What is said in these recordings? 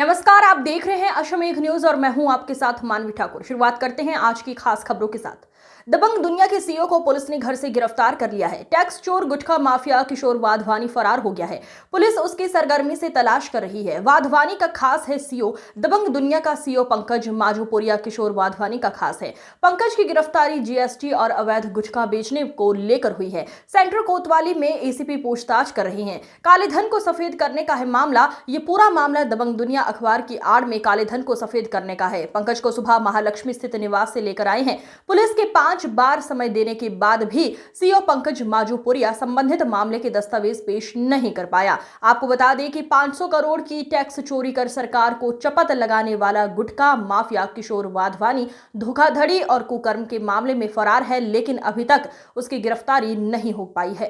नमस्कार, आप देख रहे हैं अश्वमेघ न्यूज और मैं हूं आपके साथ मानवी ठाकुर। शुरुआत करते हैं आज की खास खबरों के साथ। दबंग दुनिया के सीईओ को पुलिस ने घर से गिरफ्तार कर लिया है। टैक्स चोर गुटखा माफिया किशोर वाधवानी फरार हो गया है। पुलिस उसकी सरगर्मी से तलाश कर रही है। वाधवानी का खास है सीईओ। दबंग दुनिया का सीईओ पंकज माजूपुरिया किशोर वाधवानी का खास है। पंकज की गिरफ्तारी जीएसटी और अवैध गुटखा बेचने को लेकर हुई है। सेंट्रल कोतवाली में एसीपी पूछताछ कर रही है। काले धन को सफेद करने का है मामला। ये पूरा मामला दबंग दुनिया अखबार की आड़ में काले धन को सफेद करने का है। पंकज को सुबह महालक्ष्मी स्थित निवास से लेकर आए हैं। पुलिस के 5 बार समय देने के बाद भी सीईओ पंकज माजूपुरिया संबंधित मामले के दस्तावेज पेश नहीं कर पाया। आपको बता दें कि 500 करोड़ की टैक्स चोरी कर सरकार को चपत लगाने वाला गुटखा माफिया किशोर वाधवानी धोखाधड़ी और कुकर्म के मामले में फरार है, लेकिन अभी तक उसकी गिरफ्तारी नहीं हो पाई है।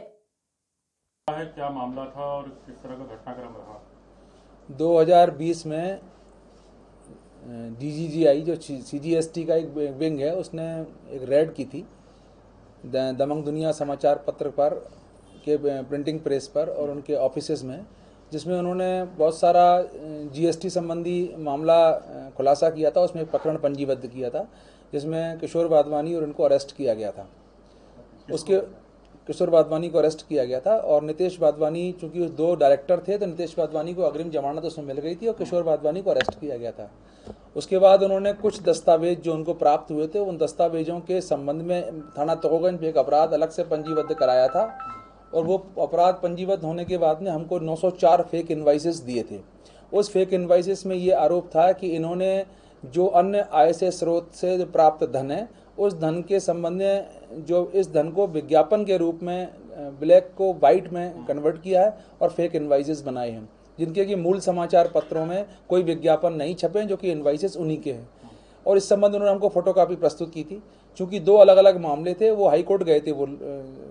क्या मामला था और किस तरह का घटनाक्रम रहा? 2020 में डीजीजीआई जो सीजीएसटी का एक विंग है, उसने एक रेड की थी दबंग दुनिया समाचार पत्र पर के प्रिंटिंग प्रेस पर और उनके ऑफिसेज में, जिसमें उन्होंने बहुत सारा जीएसटी संबंधी मामला खुलासा किया था। उसमें एक प्रकरण पंजीबद्ध किया था जिसमें किशोर वाधवानी और उनको अरेस्ट किया गया था। उसके किशोर वाधवानी को अरेस्ट किया गया था और नितेश वाधवानी, चूंकि 2 डायरेक्टर थे तो नितेश वाधवानी को अग्रिम जमानत उसमें मिल गई थी और किशोर वाधवानी को अरेस्ट किया गया था। उसके बाद उन्होंने कुछ दस्तावेज जो उनको प्राप्त हुए थे, उन दस्तावेजों के संबंध में थाना तकोगंज में एक अपराध अलग से पंजीबद्ध कराया था और वो अपराध पंजीबद्ध होने के बाद में हमको 904 फेक इनवाइसेस दिए थे। उस फेक इनवाइसेस में ये आरोप था कि इन्होंने जो अन्य आय से स्रोत से जो प्राप्त धन है, उस धन के संबंध में जो इस धन को विज्ञापन के रूप में ब्लैक को वाइट में कन्वर्ट किया है और फेक इनवाइसेस बनाए हैं, जिनके कि मूल समाचार पत्रों में कोई विज्ञापन नहीं छपे, जो कि इनवाइसेस उन्हीं के हैं। और इस संबंध में उन्होंने हमको फोटोकॉपी प्रस्तुत की थी। चूंकि 2 अलग अलग मामले थे, वो हाई कोर्ट गए थे। वो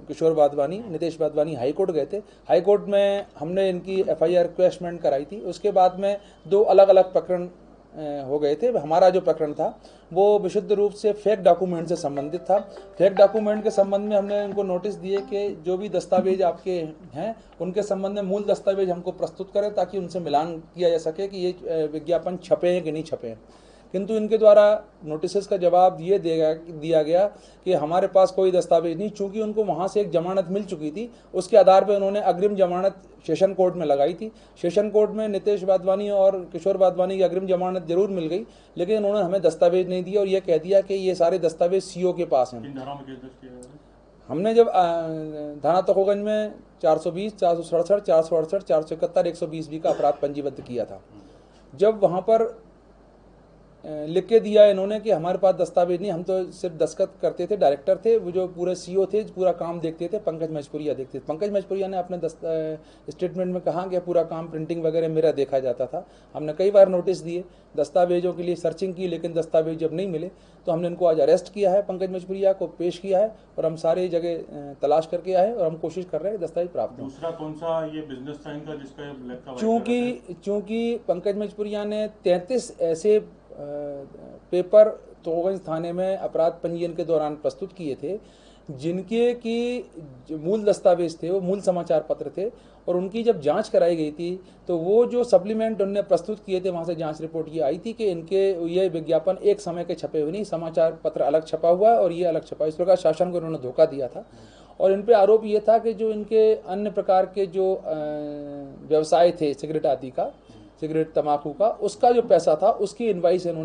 किशोर वाधवानी, नितेश वाधवानी हाई कोर्ट गए थे। हाई कोर्ट में हमने इनकी एफआईआर रिक्वेस्टमेंट कराई थी। उसके बाद में 2 अलग अलग प्रकरण हो गए थे। हमारा जो प्रकरण था वो विशुद्ध रूप से फेक डॉक्यूमेंट से संबंधित था। फेक डॉक्यूमेंट के संबंध में हमने उनको नोटिस दिए कि जो भी दस्तावेज आपके हैं उनके संबंध में मूल दस्तावेज हमको प्रस्तुत करें, ताकि उनसे मिलान किया जा सके कि ये विज्ञापन छपे हैं कि नहीं छपे हैं। किंतु इनके द्वारा नोटिस का जवाब ये दिया गया कि हमारे पास कोई दस्तावेज नहीं। चूंकि उनको वहाँ से एक जमानत मिल चुकी थी, उसके आधार पर उन्होंने अग्रिम जमानत सेशन कोर्ट में लगाई थी। सेशन कोर्ट में नितेश वाधवानी और किशोर वाधवानी की अग्रिम जमानत जरूर मिल गई, लेकिन उन्होंने हमें दस्तावेज नहीं दिया और ये कह दिया कि ये सारे दस्तावेज सीईओ के पास हैं। हमने जब थाना तकोगंज में 420, 467, 468, 471, 120 का अपराध पंजीबद्ध किया था, जब वहाँ पर लिख के दिया इन्होंने कि हमारे पास दस्तावेज नहीं, हम तो सिर्फ दस्तखत करते थे। डायरेक्टर थे वो, जो पूरे सीईओ थे, पूरा काम देखते थे, पंकज मजपुरिया देखते थे। पंकज मजपुरिया ने अपने स्टेटमेंट में कहा कि पूरा काम प्रिंटिंग वगैरह मेरा देखा जाता था। हमने कई बार नोटिस दिए, दस्तावेजों के लिए सर्चिंग की, लेकिन दस्तावेज जब नहीं मिले तो हमने इनको आज अरेस्ट किया है। पंकज मजपुरिया को पेश किया है और हम सारे जगह तलाश करके आए और हम कोशिश कर रहे हैं दस्तावेज प्राप्त हो। दूसरा कौन सा ये बिजनेस था इनका जिसका ब्लैक का? चूंकि पंकज मजपुरिया ने 33 ऐसे पेपर तकोगंज थाने में अपराध पंजीयन के दौरान प्रस्तुत किए थे, जिनके की मूल दस्तावेज थे वो मूल समाचार पत्र थे। और उनकी जब जांच कराई गई थी तो वो जो सप्लीमेंट उन्होंने प्रस्तुत किए थे, वहाँ से जांच रिपोर्ट ये आई थी कि इनके ये विज्ञापन एक समय के छपे हुए नहीं, समाचार पत्र अलग छपा हुआ और ये अलग छपा। इस प्रकार शासन को उन्होंने धोखा दिया था। और इन पे आरोप ये था कि जो इनके अन्य प्रकार के जो व्यवसाय थे, सिगरेट आदि का, सिगरेट तंबाकू का, उसका जो पैसा था उसकी इनवाइस इन्होंने